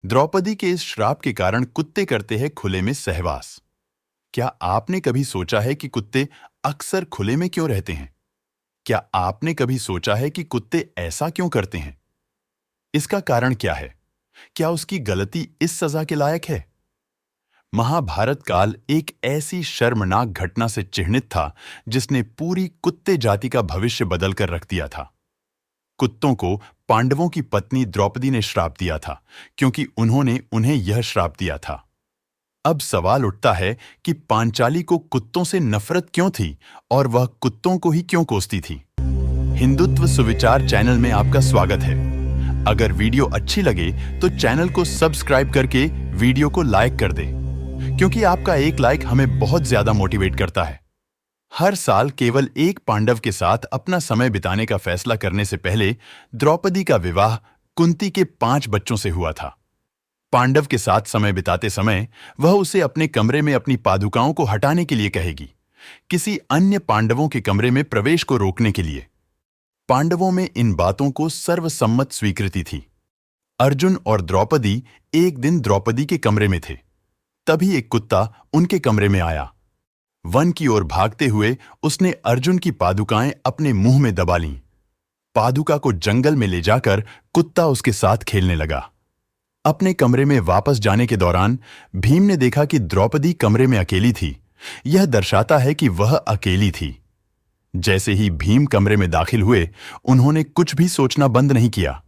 द्रौपदी के इस श्राप के कारण कुत्ते करते हैं खुले में सहवास। क्या आपने कभी सोचा है कि कुत्ते अक्सर खुले में क्यों रहते हैं? क्या आपने कभी सोचा है कि कुत्ते ऐसा क्यों करते हैं? इसका कारण क्या है? क्या उसकी गलती इस सजा के लायक है? महाभारत काल एक ऐसी शर्मनाक घटना से चिह्नित था जिसने पूरी कुत्ते जाति का भविष्य बदलकर रख दिया था। कुत्तों को पांडवों की पत्नी द्रौपदी ने श्राप दिया था क्योंकि उन्होंने उन्हें यह श्राप दिया था। अब सवाल उठता है कि पांचाली को कुत्तों से नफरत क्यों थी और वह कुत्तों को ही क्यों कोसती थी। हिंदुत्व सुविचार चैनल में आपका स्वागत है। अगर वीडियो अच्छी लगे तो चैनल को सब्सक्राइब करके वीडियो को लाइक कर दें, क्योंकि आपका एक लाइक हमें बहुत ज्यादा मोटिवेट करता है। हर साल केवल एक पांडव के साथ अपना समय बिताने का फैसला करने से पहले द्रौपदी का विवाह कुंती के 5 बच्चों से हुआ था। पांडव के साथ समय बिताते समय वह उसे अपने कमरे में अपनी पादुकाओं को हटाने के लिए कहेगी, किसी अन्य पांडवों के कमरे में प्रवेश को रोकने के लिए। पांडवों में इन बातों को सर्वसम्मत स्वीकृति थी। अर्जुन और द्रौपदी एक दिन द्रौपदी के कमरे में थे। तभी एक कुत्ता उनके कमरे में आया। वन की ओर भागते हुए उसने अर्जुन की पादुकाएं अपने मुंह में दबा लीं। पादुका को जंगल में ले जाकर कुत्ता उसके साथ खेलने लगा। अपने कमरे में वापस जाने के दौरान भीम ने देखा कि द्रौपदी कमरे में अकेली थी। यह दर्शाता है कि वह अकेली थी। जैसे ही भीम कमरे में दाखिल हुए, उन्होंने कुछ भी सोचना बंद नहीं किया।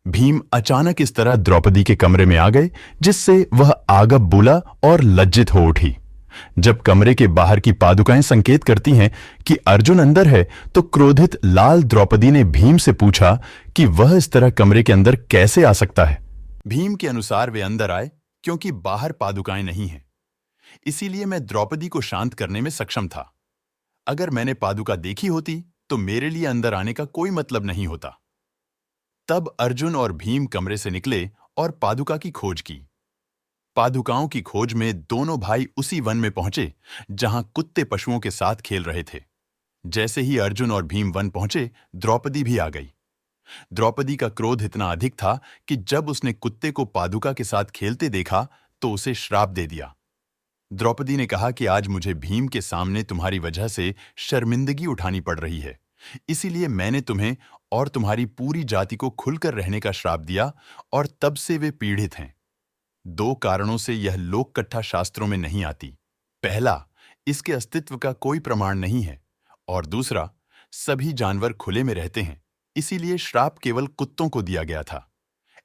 भीम अचानक इस तरह द्रौपदी के कमरे में आ गए जिससे वह आगब बोला और लज्जित हो उठी। जब कमरे के बाहर की पादुकाएं संकेत करती हैं कि अर्जुन अंदर है, तो क्रोधित लाल द्रौपदी ने भीम से पूछा कि वह इस तरह कमरे के अंदर कैसे आ सकता है। भीम के अनुसार वे अंदर आए क्योंकि बाहर पादुकाएं नहीं हैं। इसीलिए मैं द्रौपदी को शांत करने में सक्षम था। अगर मैंने पादुका देखी होती तो मेरे लिए अंदर आने का कोई मतलब नहीं होता। तब अर्जुन और भीम कमरे से निकले और पादुका की खोज की। पादुकाओं की खोज में दोनों भाई उसी वन में पहुंचे जहां कुत्ते पशुओं के साथ खेल रहे थे। जैसे ही अर्जुन और भीम वन पहुंचे, द्रौपदी भी आ गई। द्रौपदी का क्रोध इतना अधिक था कि जब उसने कुत्ते को पादुका के साथ खेलते देखा तो उसे श्राप दे दिया। द्रौपदी ने कहा कि आज मुझे भीम के सामने तुम्हारी वजह से शर्मिंदगी उठानी पड़ रही है, इसीलिए मैंने तुम्हें और तुम्हारी पूरी जाति को खुलकर रहने का श्राप दिया और तब से वे पीड़ित हैं। 2 कारणों से यह लोककथा शास्त्रों में नहीं आती। पहला, इसके अस्तित्व का कोई प्रमाण नहीं है, और दूसरा, सभी जानवर खुले में रहते हैं, इसीलिए श्राप केवल कुत्तों को दिया गया था।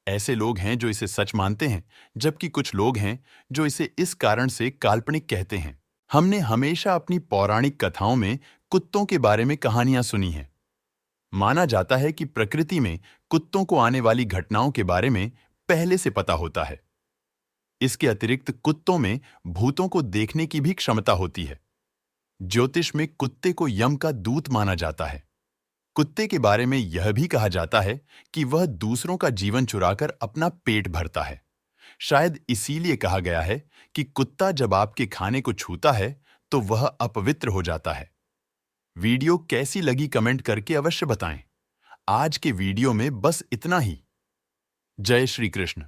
ऐसे लोग हैं जो इसे सच मानते हैं, जबकि कुछ लोग हैं जो इसे इस कारण से काल्पनिक कहते हैं। हमने हमेशा अपनी पौराणिक कथाओं में कुत्तों के बारे में कहानियां सुनी हैं। माना जाता है कि प्रकृति में कुत्तों को आने वाली घटनाओं के बारे में पहले से पता होता है। इसके अतिरिक्त कुत्तों में भूतों को देखने की भी क्षमता होती है। ज्योतिष में कुत्ते को यम का दूत माना जाता है। कुत्ते के बारे में यह भी कहा जाता है कि वह दूसरों का जीवन चुराकर अपना पेट भरता है। शायद इसीलिए कहा गया है कि कुत्ता जब आपके खाने को छूता है तो वह अपवित्र हो जाता है। वीडियो कैसी लगी कमेंट करके अवश्य बताएं। आज के वीडियो में बस इतना ही। जय श्री कृष्ण।